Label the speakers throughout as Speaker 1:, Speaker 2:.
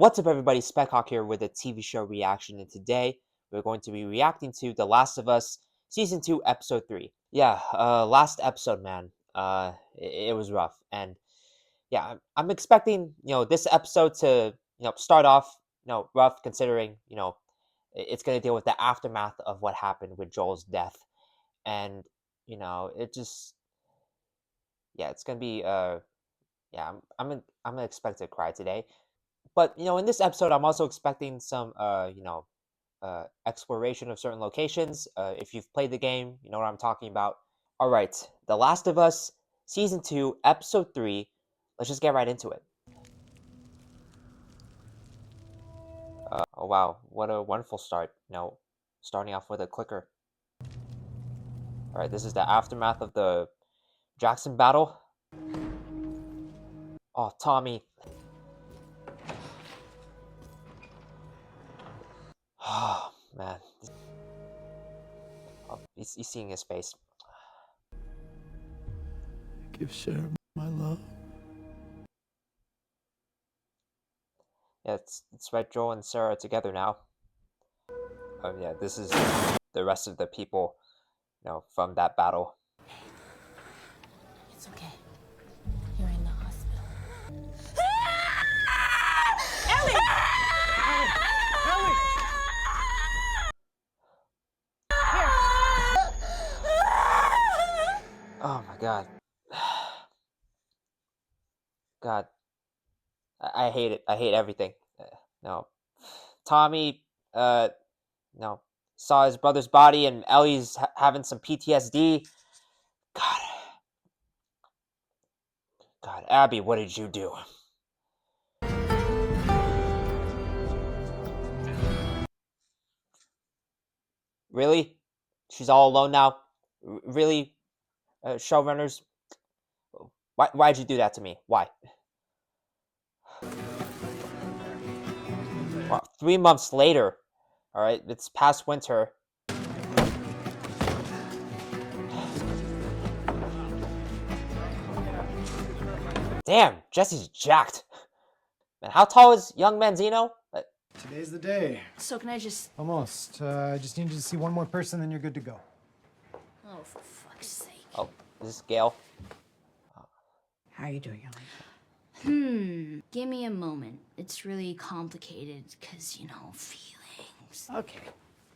Speaker 1: What's up, everybody? SpecHawk here with a TV show reaction, and today we're going to be reacting to The Last of Us Season 2, Episode 3. Yeah, last episode, man. It was rough, and yeah, I'm expecting this episode to start off rough, considering it's going to deal with the aftermath of what happened with Joel's death, and it just it's gonna be yeah, I'm gonna expect to cry today. But in this episode, I'm also expecting some exploration of certain locations. If you've played the game, you know what I'm talking about. All right, The Last of Us Season 2, Episode 3. Let's just get right into it. Oh wow, what a wonderful start. Starting off with a clicker. All right, this is the aftermath of the Jackson battle. Oh, Tommy. Oh, man. Oh, he's seeing his face.
Speaker 2: Give Sharon my love.
Speaker 1: Yeah, it's right. Joel and Sarah are together now. Oh yeah, this is the rest of the people, from that battle.
Speaker 3: It's okay. You're in the hospital.
Speaker 4: Ellie! Ellie!
Speaker 1: Oh my god. God, I hate it. I hate everything. No, Tommy, no, saw his brother's body, and Ellie's having some PTSD. God, God, Abby, what did you do? Really? She's all alone now? Really, showrunners? Why'd you do that to me? Why? Well, 3 months later, all right, it's past winter. Damn, Jesse's jacked. Man, how tall is young Manzino?
Speaker 5: Today's the day.
Speaker 3: So can I just...
Speaker 5: Almost. I just need you to see one more person, then you're good to go.
Speaker 3: Oh, for fuck's sake.
Speaker 1: Oh, is this Gail?
Speaker 4: How are you doing, Ellie?
Speaker 3: Give me a moment. It's really complicated, because, feelings.
Speaker 4: Okay.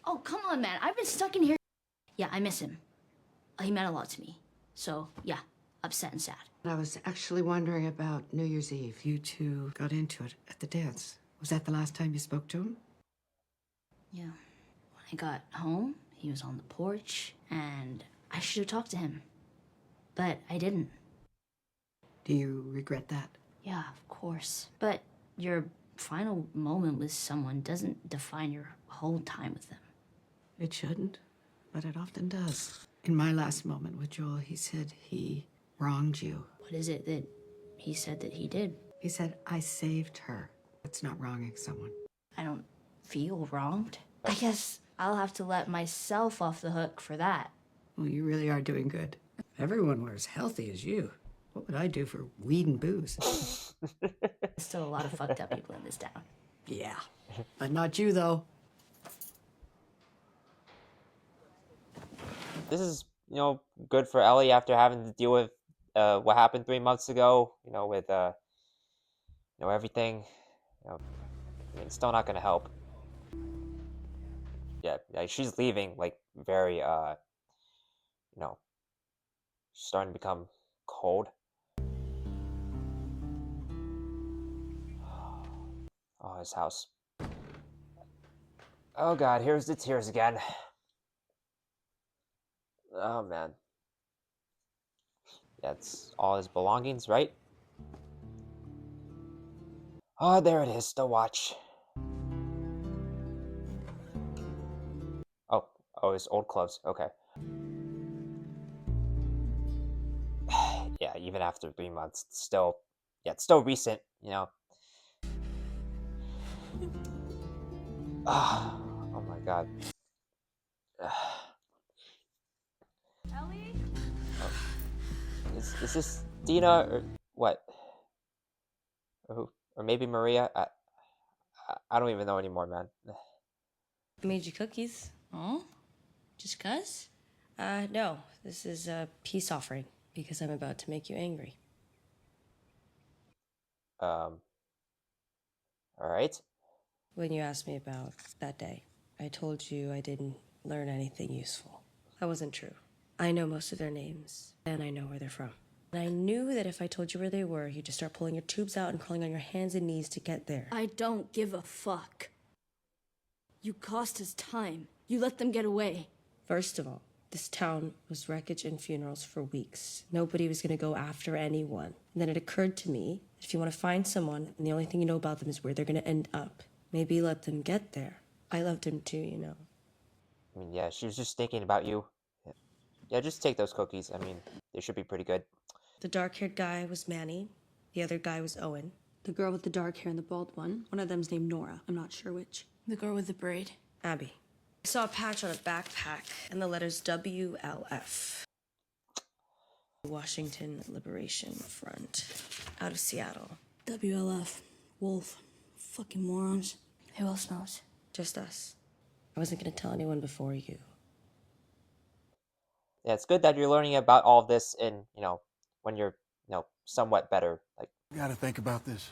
Speaker 3: Oh, come on, man. I've been stuck in here. Yeah, I miss him. He meant a lot to me. So, yeah, upset and sad.
Speaker 4: I was actually wondering about New Year's Eve. You two got into it at the dance. Was that the last time you spoke to him?
Speaker 3: Yeah. When I got home, he was on the porch, and I should have talked to him. But I didn't.
Speaker 4: Do you regret that?
Speaker 3: Yeah, of course. But your final moment with someone doesn't define your whole time with them.
Speaker 4: It shouldn't, but it often does. In my last moment with Joel, he said he wronged you.
Speaker 3: What is it that he said that he did?
Speaker 4: He said, I saved her. That's not wronging someone.
Speaker 3: I don't feel wronged. I guess I'll have to let myself off the hook for that.
Speaker 4: Well, you really are doing good. Everyone were as healthy as you. What would I do for weed and booze?
Speaker 3: There's still a lot of fucked up people in this town.
Speaker 4: Yeah, but not you, though.
Speaker 1: This is, good for Ellie after having to deal with what happened 3 months ago, with, everything. I mean, it's still not going to help. Yeah, she's leaving, like, very, she's starting to become cold. Oh, his house. Oh, God, here's the tears again. Oh, man. That's all his belongings, right? Oh, there it is, the watch. Oh, his old clothes, okay. Yeah, even after 3 months, it's still recent, Oh my god.
Speaker 3: Ellie?
Speaker 1: Is this Dina or what? Or maybe Maria? I don't even know anymore, man.
Speaker 6: I made you cookies.
Speaker 3: Oh? Just 'cause?
Speaker 6: No. This is a peace offering because I'm about to make you angry.
Speaker 1: All right.
Speaker 6: When you asked me about that day, I told you I didn't learn anything useful. That wasn't true. I know most of their names, and I know where they're from. And I knew that if I told you where they were, you'd just start pulling your tubes out and crawling on your hands and knees to get there.
Speaker 7: I don't give a fuck. You cost us time. You let them get away.
Speaker 6: First of all, this town was wreckage and funerals for weeks. Nobody was gonna go after anyone. And then it occurred to me that if you want to find someone, and the only thing you know about them is where they're gonna end up, maybe let them get there. I loved him too, you know.
Speaker 1: I mean, yeah, she was just thinking about you. Yeah, just take those cookies. I mean, they should be pretty good.
Speaker 6: The dark-haired guy was Manny. The other guy was Owen.
Speaker 7: The girl with the dark hair and the bald one of them's named Nora. I'm not sure which.
Speaker 3: The girl with the braid.
Speaker 6: Abby. I saw a patch on a backpack and the letters WLF. Washington Liberation Front. Out of Seattle.
Speaker 7: WLF. Wolf. Fucking morons.
Speaker 3: Who else knows?
Speaker 6: Just us. I wasn't gonna tell anyone before you.
Speaker 1: Yeah, it's good that you're learning about all of this in, when you're, somewhat better. Like,
Speaker 2: We gotta think about this.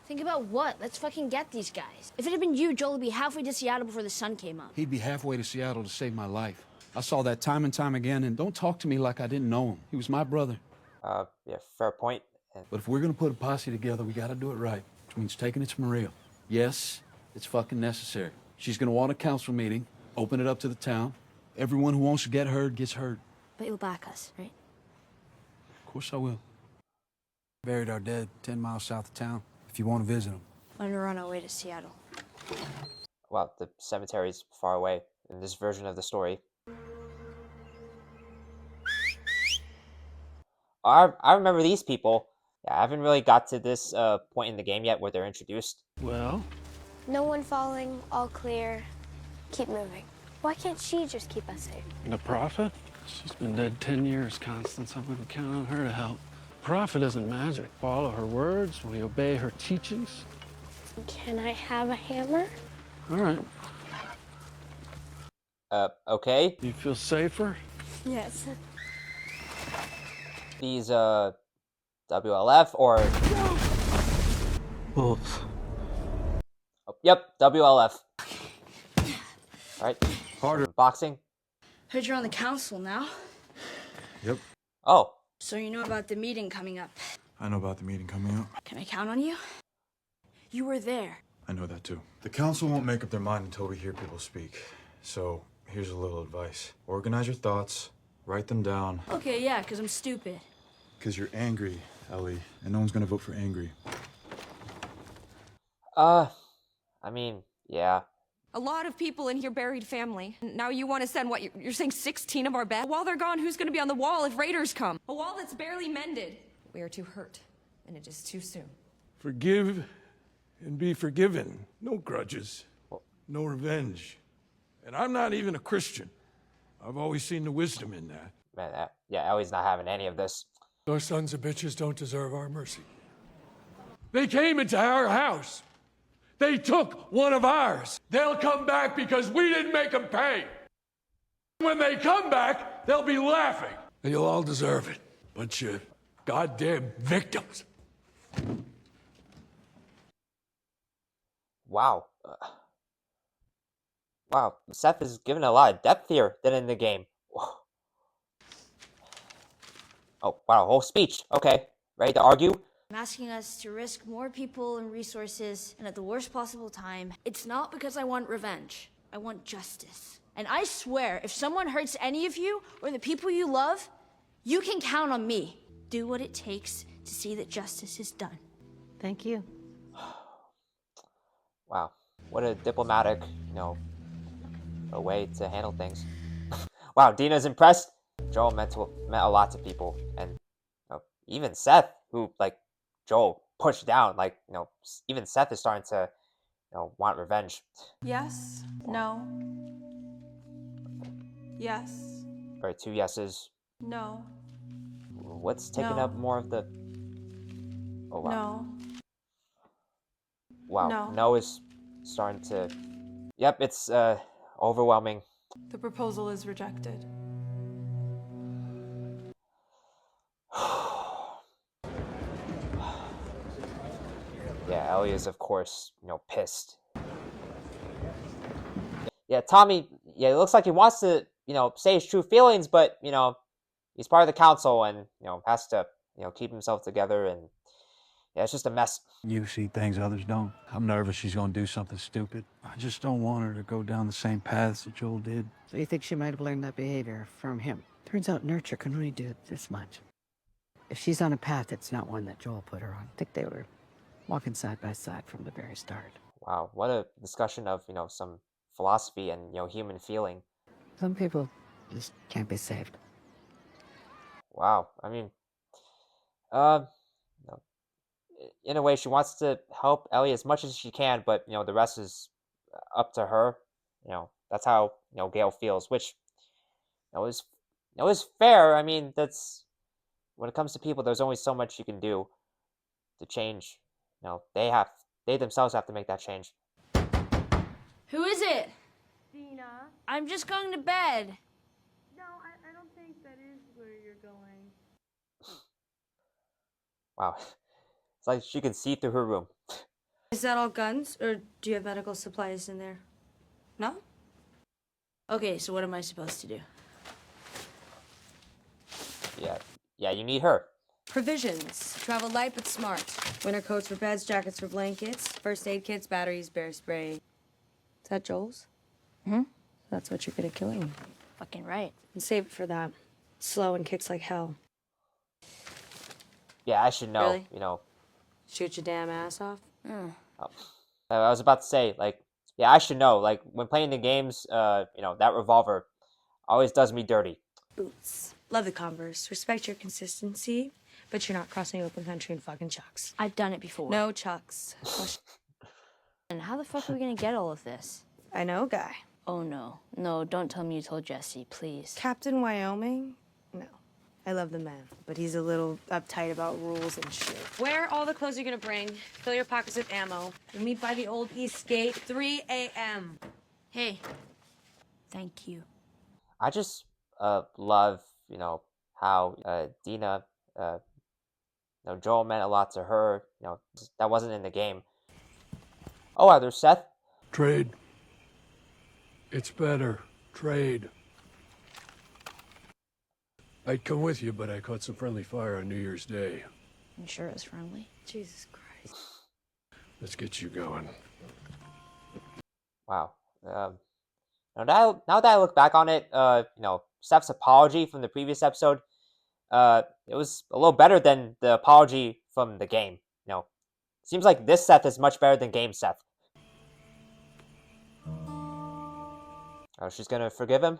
Speaker 7: Think about what? Let's fucking get these guys. If it had been you, Joel would be halfway to Seattle before the sun came up.
Speaker 8: He'd be halfway to Seattle to save my life. I saw that time and time again, and don't talk to me like I didn't know him. He was my brother.
Speaker 1: yeah, fair point. And
Speaker 8: But if we're gonna put a posse together, we gotta do it right, which means taking it to Maria. Yes, it's fucking necessary. She's gonna want a council meeting, open it up to the town. Everyone who wants to get heard gets heard.
Speaker 7: But you'll back us, right?
Speaker 8: Of course I will. Buried our dead 10 miles south of town, if you want to visit them.
Speaker 7: When we're on our way to Seattle.
Speaker 1: wow, the cemetery's far away in this version of the story. I remember these people. Yeah, I haven't really got to this point in the game yet where they're introduced.
Speaker 2: Well,
Speaker 9: No one falling, all clear. Keep moving. Why can't she just keep us safe?
Speaker 2: the prophet? She's been dead 10 years, Constance. I wouldn't count on her to help. Prophet isn't magic. Follow her words. We obey her teachings.
Speaker 9: Can I have a hammer?
Speaker 2: All right.
Speaker 1: Okay.
Speaker 2: You feel safer?
Speaker 9: Yes.
Speaker 1: These WLF or
Speaker 2: Wolf.
Speaker 1: oh, yep, WLF. Alright.
Speaker 8: Harder.
Speaker 1: Boxing.
Speaker 7: Heard you're on the council now.
Speaker 8: Yep.
Speaker 1: Oh.
Speaker 7: So you know about the meeting coming up.
Speaker 10: I know about the meeting coming up.
Speaker 7: Can I count on you? You were there.
Speaker 10: I know that too. The council won't make up their mind until we hear people speak. So here's a little advice. Organize your thoughts, write them down.
Speaker 7: Okay, yeah, because I'm stupid.
Speaker 10: Because you're angry, Ellie, and no one's gonna vote for angry.
Speaker 1: I mean, yeah.
Speaker 11: A lot of people in here buried family. Now you want to send, what, you're saying 16 of our best? While they're gone, who's going to be on the wall if raiders come? A wall that's barely mended. We are too hurt, and it is too soon.
Speaker 2: Forgive and be forgiven. No grudges. No revenge. And I'm not even a Christian. I've always seen the wisdom in that.
Speaker 1: Man, yeah, Ellie's not having any of this.
Speaker 2: Those sons of bitches don't deserve our mercy. They came into our house. They took one of ours. They'll come back because we didn't make them pay. When they come back, they'll be laughing. And you'll all deserve it. Bunch of goddamn victims.
Speaker 1: Wow. Wow, Seth is giving a lot of depth here than in the game. Whoa. Oh, wow, whole speech. Okay, ready to argue?
Speaker 7: I'm asking us to risk more people and resources, and at the worst possible time. It's not because I want revenge. I want justice. And I swear, if someone hurts any of you, or the people you love, you can count on me. Do what it takes to see that justice is done.
Speaker 4: Thank you.
Speaker 1: Wow, what a diplomatic, a way to handle things. Wow, Dina's impressed. Joel meant a lot to people, and even Seth, who Joel pushed down. Even Seth is starting to, want revenge.
Speaker 11: Yes. No. Yes.
Speaker 1: Or two yeses.
Speaker 11: No.
Speaker 1: What's taking
Speaker 11: No.
Speaker 1: up more of the? Oh wow.
Speaker 11: No.
Speaker 1: Wow.
Speaker 11: No.
Speaker 1: No is starting to... Yep, it's overwhelming.
Speaker 11: The proposal is rejected.
Speaker 1: Yeah, Ellie is, of course, pissed. Yeah, Tommy, yeah, it looks like he wants to, say his true feelings, but, he's part of the council and, has to, keep himself together, and yeah, it's just a mess.
Speaker 8: You see things others don't. I'm nervous she's gonna do something stupid. I just don't want her to go down the same paths that Joel did.
Speaker 4: So you think she might have learned that behavior from him? Turns out nurture can only do this much. If she's on a path, it's not one that Joel put her on. I think they were walking side by side from the very start.
Speaker 1: Wow, what a discussion of, some philosophy and, human feeling.
Speaker 4: Some people just can't be saved.
Speaker 1: Wow, I mean, in a way, she wants to help Ellie as much as she can, but, the rest is up to her. That's how, Gail feels, which, is fair. I mean, that's, when it comes to people, there's only so much you can do to change. They themselves have to make that change.
Speaker 7: Who is it?
Speaker 9: Dina.
Speaker 7: I'm just going to bed.
Speaker 9: No, I don't think that is where you're going.
Speaker 1: Wow. It's like she can see through her room.
Speaker 6: Is that all guns, or do you have medical supplies in there? No?
Speaker 7: Okay, so what am I supposed to do?
Speaker 1: Yeah, you need her.
Speaker 6: Provisions. Travel light but smart. Winter coats for beds, jackets for blankets, first aid kits, batteries, bear spray. Is that Joel's? That's what you're good at killing.
Speaker 7: Fucking right.
Speaker 6: And save it for that. Slow and kicks like hell.
Speaker 1: Yeah, I should know,
Speaker 6: Really? Shoot your damn ass off?
Speaker 1: I was about to say, like, yeah, I should know. Like, when playing the games, that revolver always does me dirty.
Speaker 6: Boots. Love the Converse. Respect your consistency, but you're not crossing open country in fucking Chucks.
Speaker 7: I've done it before.
Speaker 6: No Chucks.
Speaker 7: And how the fuck are we gonna get all of this?
Speaker 6: I know a guy.
Speaker 7: Oh no. No, don't tell me you told Jesse, please.
Speaker 6: Captain Wyoming? No. I love the man, but he's a little uptight about rules and shit. Wear all the clothes you're gonna bring. Fill your pockets with ammo. We'll meet by the old East Gate, 3 a.m.
Speaker 7: Hey. Thank you.
Speaker 1: I just love, how Dina, Joel meant a lot to her. That wasn't in the game. Oh, wow, there's Seth.
Speaker 2: Trade. It's better. Trade. I'd come with you, but I caught some friendly fire on New Year's Day.
Speaker 7: You sure it's friendly?
Speaker 6: Jesus Christ.
Speaker 2: Let's get you going.
Speaker 1: Wow. Now that I look back on it, Steph's apology from the previous episode, it was a little better than the apology from the game. Seems like this Seth is much better than game Seth. Oh, she's gonna forgive him?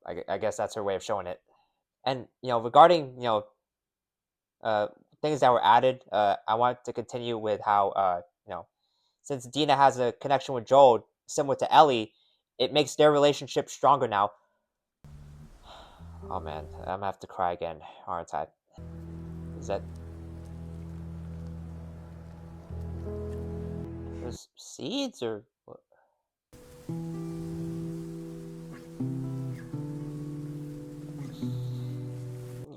Speaker 1: I guess that's her way of showing it. And, regarding, things that were added, I want to continue with how, since Dina has a connection with Joel, similar to Ellie, it makes their relationship stronger now. Oh man, I'm gonna have to cry again, aren't I? Is that... There's seeds, or what?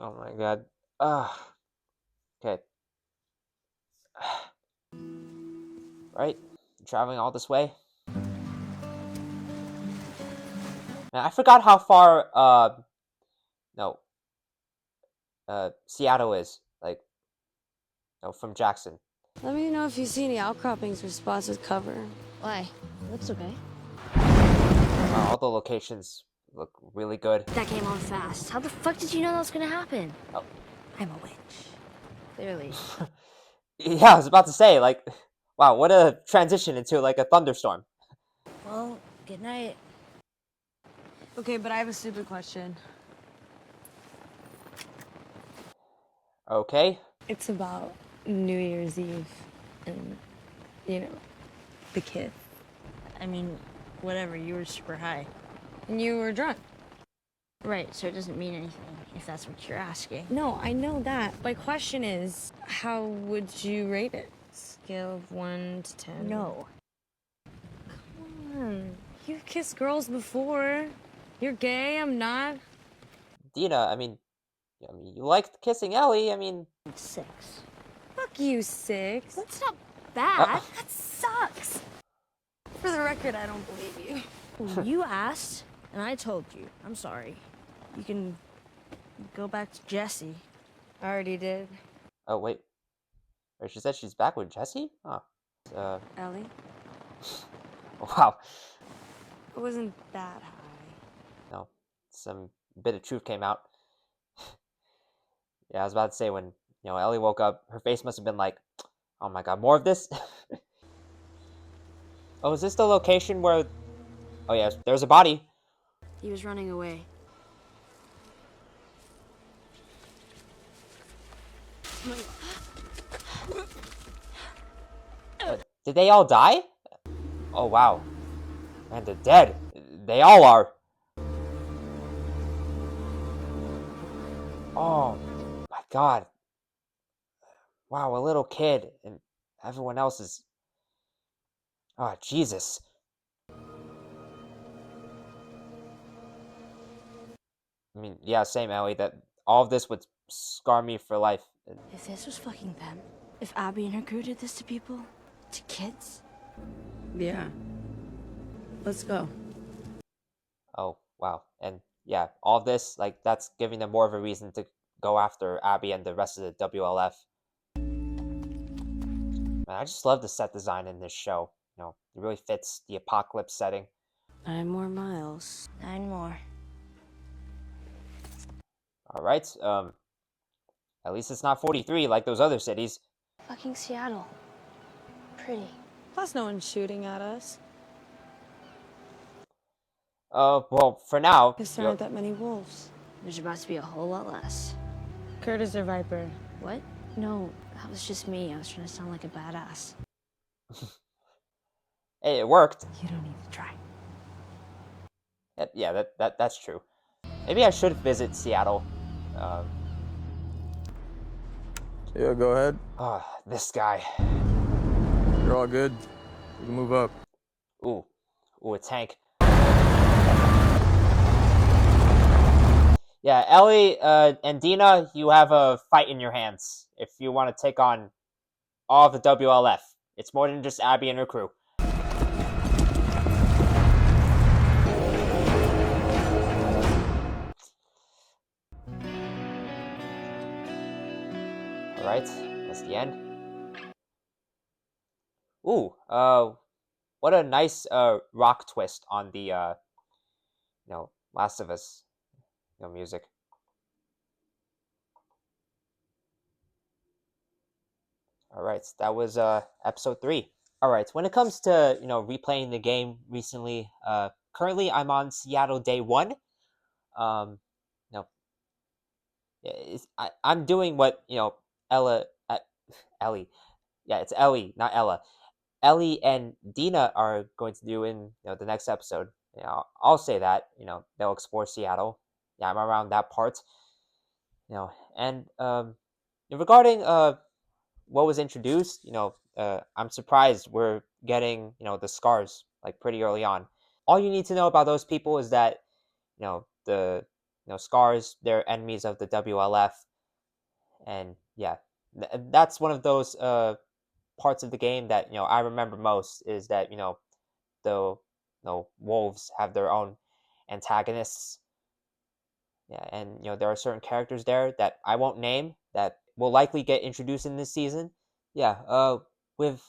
Speaker 1: Oh my god. Okay. Right? Traveling all this way? Man, I forgot how far, Seattle is, like, from Jackson.
Speaker 6: Let me know if you see any outcroppings or spots with cover.
Speaker 7: Why? Looks okay.
Speaker 1: All the locations look really good.
Speaker 7: That came on fast. How the fuck did you know that was gonna happen?
Speaker 1: Oh.
Speaker 6: I'm a witch.
Speaker 7: Clearly.
Speaker 1: Yeah, I was about to say, like, wow, what a transition into, like, a thunderstorm.
Speaker 7: Well, good night.
Speaker 6: Okay, but I have a stupid question.
Speaker 1: Okay.
Speaker 6: It's about New Year's Eve and, the kid.
Speaker 7: I mean, whatever, you were super high.
Speaker 6: And you were drunk.
Speaker 7: Right, so it doesn't mean anything, if that's what you're asking.
Speaker 6: No, I know that. My question is, how would you rate it? Scale of 1 to 10?
Speaker 7: No.
Speaker 12: on. You've kissed girls before. You're gay, I'm not.
Speaker 1: Dina, you liked kissing Ellie.
Speaker 7: 6.
Speaker 12: Fuck you, 6.
Speaker 7: That's not
Speaker 1: uh,
Speaker 7: bad.
Speaker 12: That sucks. For the record, I don't believe you.
Speaker 7: You asked, and I told you. I'm sorry. You can go back to Jesse.
Speaker 12: I already did.
Speaker 1: oh wait, she said she's back with Jesse. Oh,
Speaker 12: Ellie?
Speaker 1: wow.
Speaker 12: I wasn't that high.
Speaker 1: No, some bit of truth came out. Yeah, I was about to say when Ellie woke up, her face must have been like, "Oh my god, more of this." Oh, is this the location where? Oh yes, there's a body.
Speaker 7: He was running away.
Speaker 1: Did they all die? Oh wow, and they're dead. They all are. Oh my god. Wow, a little kid and everyone else is. Oh Jesus. Yeah, same, Ellie. That all of this would scar me for life.
Speaker 7: If this was fucking them, if Abby and her crew did this to people, to kids.
Speaker 6: Yeah. Let's go.
Speaker 1: Oh wow, and yeah, all of this that's giving them more of a reason to go after Abby and the rest of the WLF. Man, I just love the set design in this show. It really fits the apocalypse setting.
Speaker 7: 9 more miles. 9 more.
Speaker 1: All right, at least it's not 43 like those other cities.
Speaker 7: Fucking Seattle. Pretty.
Speaker 12: Plus, no one's shooting at us.
Speaker 1: Well, for now.
Speaker 12: Because there aren't that many wolves.
Speaker 7: There's about to be a whole lot less.
Speaker 12: Curtis or Viper?
Speaker 7: What? No, that was just me. I was trying to sound like a badass.
Speaker 1: Hey, it worked.
Speaker 12: You don't need to try.
Speaker 1: Yeah, that's true. Maybe I should visit Seattle.
Speaker 13: Yeah, go ahead.
Speaker 1: This guy.
Speaker 13: You're all good. We can move up.
Speaker 1: Ooh, a tank. Yeah, Ellie and Dina, you have a fight in your hands if you want to take on all of the WLF. It's more than just Abby and her crew. Alright, that's the end. Ooh, what a nice rock twist on the Last of Us music. Alright, that was episode 3. Alright, when it comes to replaying the game recently, currently I'm on Seattle Day 1. I'm doing what Ella, Ellie, yeah, it's Ellie, not Ella. Ellie and Dina are going to do in the next episode. I'll say that they'll explore Seattle. Yeah, I'm around that part. And regarding what was introduced, I'm surprised we're getting the scars pretty early on. All you need to know about those people is that the scars, they're enemies of the WLF, and yeah, that's one of those parts of the game that I remember most is that the wolves have their own antagonists. Yeah, and there are certain characters there that I won't name that will likely get introduced in this season. Yeah, with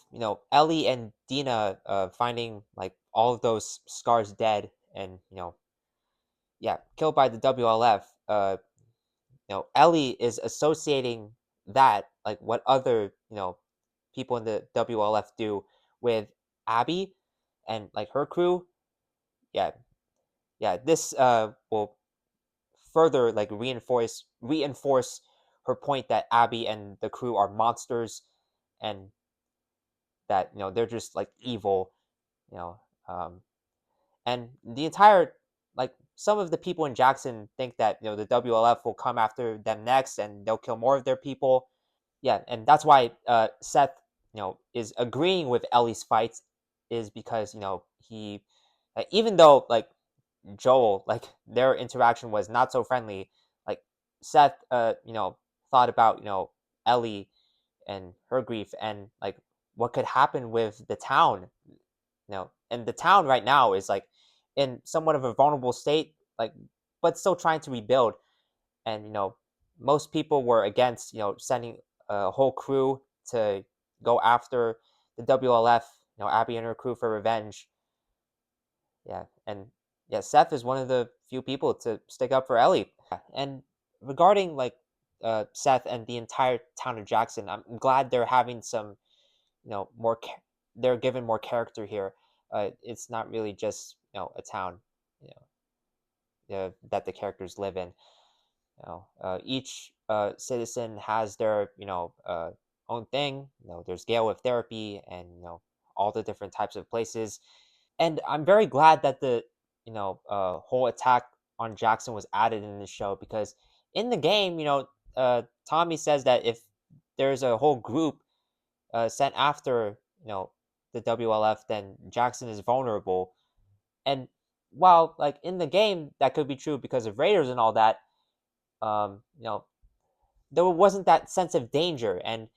Speaker 1: Ellie and Dina finding all of those scars dead and yeah, killed by the WLF. Ellie is associating that what other people in the WLF do with Abby and her crew. Yeah, this will further reinforce her point that Abby and the crew are monsters and that they're just evil, you know and the entire some of the people in Jackson think that the WLF will come after them next and they'll kill more of their people. Yeah, and that's why Seth is agreeing with Ellie's fight is because he Even though like Joel, like their interaction was not so friendly, like Seth, thought about Ellie and her grief and like what could happen with the town, and the town right now is like in somewhat of a vulnerable state, like but still trying to rebuild. And most people were against sending a whole crew to go after the WLF, Abby and her crew for revenge. Yeah, and yeah, Seth is one of the few people to stick up for Ellie. And regarding like Seth and the entire town of Jackson, I'm glad they're having some, more. They're given more character here. It's not really just a town, you that the characters live in. Each citizen has their own thing. There's Gale with therapy, and all the different types of places. And I'm very glad that the whole attack on Jackson was added in the show, because in the game, Tommy says that if there's a whole group sent after the WLF, then Jackson is vulnerable. And while like in the game that could be true because of Raiders and all that, um, you know there wasn't that sense of danger. And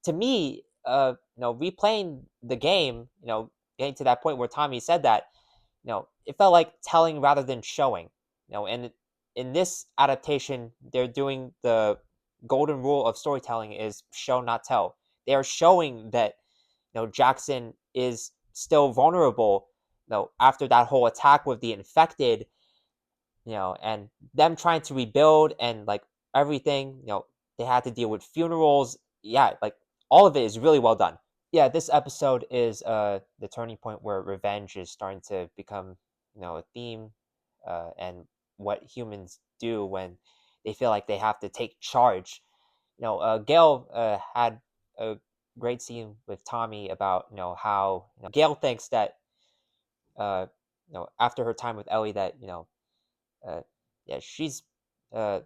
Speaker 1: to me, replaying the game, getting to that point where Tommy said that, it felt like telling rather than showing. And in this adaptation, they're doing the golden rule of storytelling is show not tell. They are showing that Jackson is still vulnerable. After that whole attack with the infected, and them trying to rebuild and like everything, they had to deal with funerals. Yeah, like all of it is really well done. Yeah, this episode is the turning point where revenge is starting to become, a theme, and what humans do when they feel like they have to take charge. Gail had a great scene with Tommy about how Gail thinks that after her time with Ellie that uh, yeah, she's uh,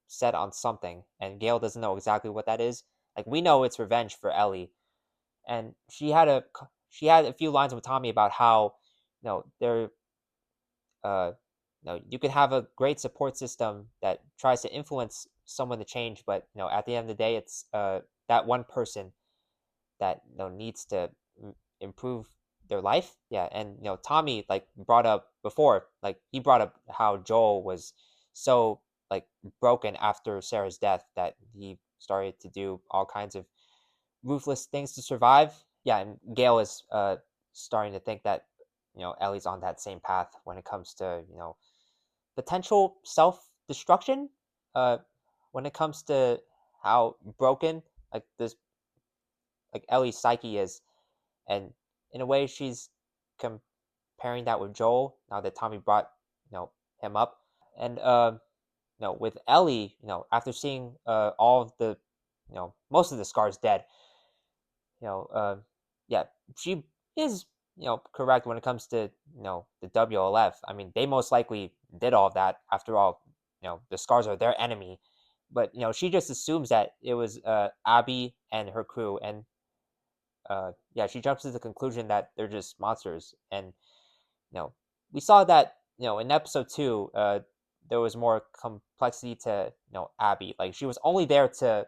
Speaker 1: set on something, and Gail doesn't know exactly what that is. Like we know it's revenge for Ellie, and she had a few lines with Tommy about how they're you can have a great support system that tries to influence someone to change, but at the end of the day, it's that one person that needs to improve their life. Yeah, and Tommy like brought up before, like he brought up how Joel was so like broken after Sarah's death that he started to do all kinds of ruthless things to survive. Yeah, and Gail is starting to think that Ellie's on that same path when it comes to potential self destruction. Uh, when it comes to how broken like this like Ellie's psyche is, and in a way she's comparing that with Joel now that Tommy brought him up. And with Ellie, after seeing all of the most of the scars dead, you know, uh, yeah, she is correct when it comes to the WLF. I mean, they most likely did all of that. After all, the scars are their enemy. But she just assumes that it was Abby and her crew, and yeah, she jumps to the conclusion that they're just monsters. And we saw that in episode 2, there was more complexity to Abby. Like she was only there to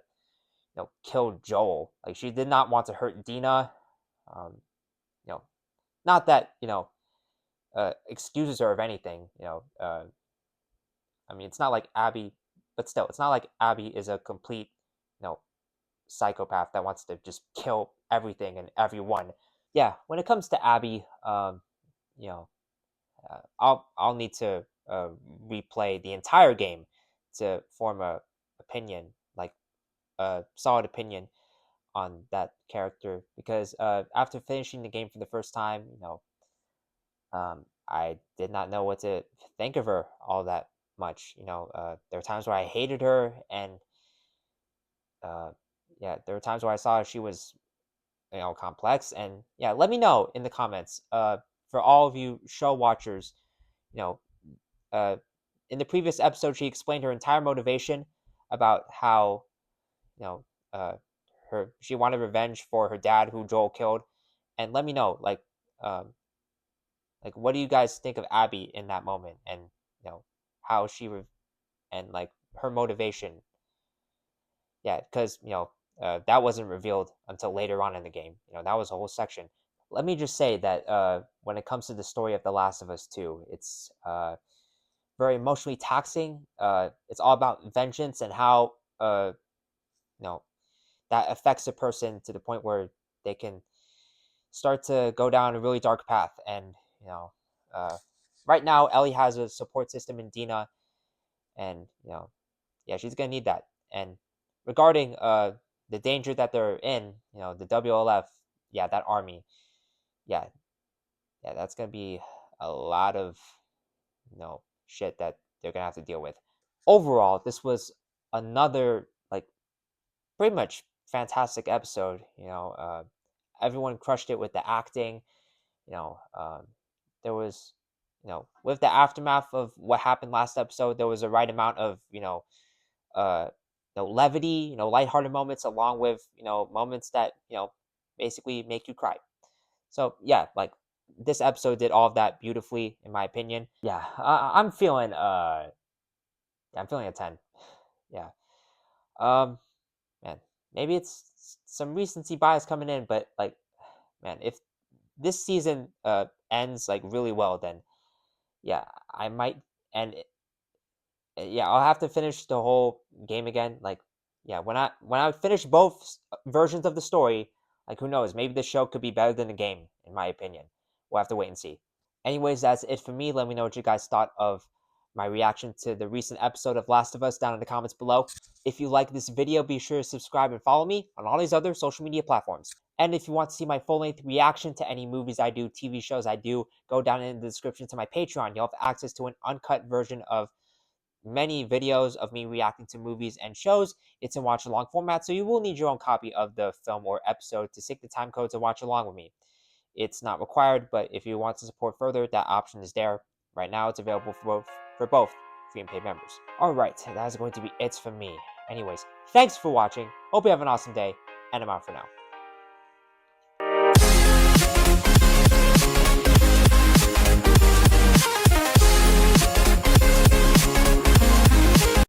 Speaker 1: kill Joel. Like she did not want to hurt Dina. Um, you know, not that excuses her of anything. I mean, it's not like Abby, but still, it's not like Abby is a complete psychopath that wants to just kill everything and everyone. Yeah, when it comes to Abby, you know, I'll need to replay the entire game to form a opinion, like a solid opinion on that character, because after finishing the game for the first time, I did not know what to think of her all that much. There were times where I hated her, and uh, yeah, there were times where I saw she was complex. And yeah, let me know in the comments. For all of you show watchers, you know, uh, in the previous episode, she explained her entire motivation about how you know uh, she wanted revenge for her dad who Joel killed. And let me know, um, Like, what do you guys think of Abby in that moment, and how she and like her motivation? Yeah, because that wasn't revealed until later on in the game. That was a whole section. Let me just say that when it comes to the story of The Last of Us 2, it's very emotionally taxing. It's all about vengeance and how you know that affects a person to the point where they can start to go down a really dark path. And uh, right now Ellie has a support system in Dina, and yeah, she's gonna need that. And regarding the danger that they're in, the WLF, yeah, that army, yeah, yeah, that's gonna be a lot of shit that they're gonna have to deal with. Overall, this was another like pretty much fantastic episode. Everyone crushed it with the acting. There was, with the aftermath of what happened last episode, there was a right amount of uh, levity, lighthearted moments, along with moments that basically make you cry. So yeah, like this episode did all of that beautifully, in my opinion. Yeah, I'm feeling a 10. Yeah. Um, man, maybe it's some recency bias coming in, but like, man, if this season ends like really well, then yeah, I might. And yeah, I'll have to finish the whole game again. Like, yeah, when I finish both versions of the story, like who knows? Maybe the show could be better than the game, in my opinion. We'll have to wait and see. Anyways, that's it for me. Let me know what you guys thought of my reaction to the recent episode of Last of Us down in the comments below. If you like this video, be sure to subscribe and follow me on all these other social media platforms. And if you want to see my full-length reaction to any movies I do, TV shows I do, go down in the description to my Patreon. You'll have access to an uncut version of many videos of me reacting to movies and shows. It's in watch along format, so you will need your own copy of the film or episode to sync the time code to watch along with me. It's not required, but if you want to support further, that option is there. Right now, it's available for both free and paid members. Alright, that is going to be it for me. Anyways, thanks for watching. Hope you have an awesome day, and I'm out for now.